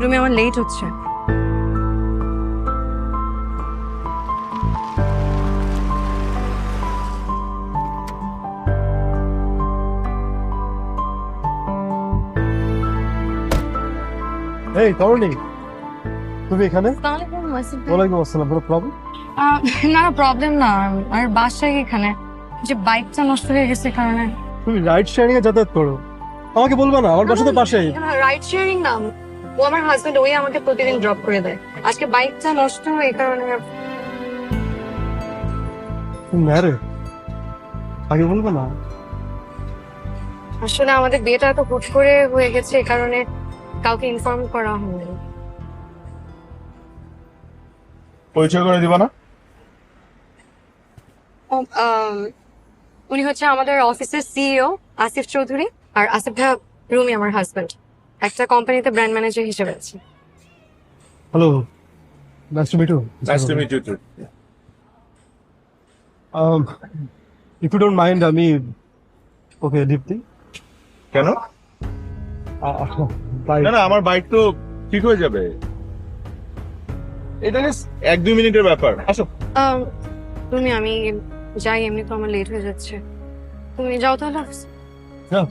রুমে আমার লেট হচ্ছে। এই তরুণী, তুমি এখানে? ওয়ালাইকুম আসসালাম। কোনো প্রবলেম? না প্রবলেম না, আর বাসায় এখানে যে বাইকটা নষ্ট হয়ে গেছে কারণে। তুমি রাইড শেয়ারিং এ যাতায়াত করো, আমাকে বলবা না? আমার বাসা তো পাশেই। রাইড শেয়ারিং না, ও আমার হাজবেন্ড, ওই আমাকে প্রতিদিন ড্রপ করে দেয়। আজকে বাইকটা নষ্ট এই কারণে। ম্যারে আগে বলবা না? আসলে আমাদের বিয়েটা এত হুট করে হয়ে গেছে এই কারণে কাউকে ইনফর্ম করা হয়নি। পরিচয় করে দিবা না? ও, উনি হচ্ছে আমাদের অফিসের সিইও আসিফ চৌধুরী, আর আসিফ ভাই রুমি আমার হাজবেন্ড, একটা কোম্পানিতে ব্র্যান্ড ম্যানেজার হিসেবে আছে। Hello, nice to meet you. Nice to meet you too. If you don't mind, আমি ওকে দীপ্তি। কেন? বাই। না না, আমার বাইক তো ঠিক হয়ে যাবে। এটা জাস্ট 1-2 মিনিটের ব্যাপার। আসো। তুমি, আমি যাই, এমনি তো আমার লেট হয়ে যাচ্ছে। তুমি যাও তাহলে অফিসে। হ্যাঁ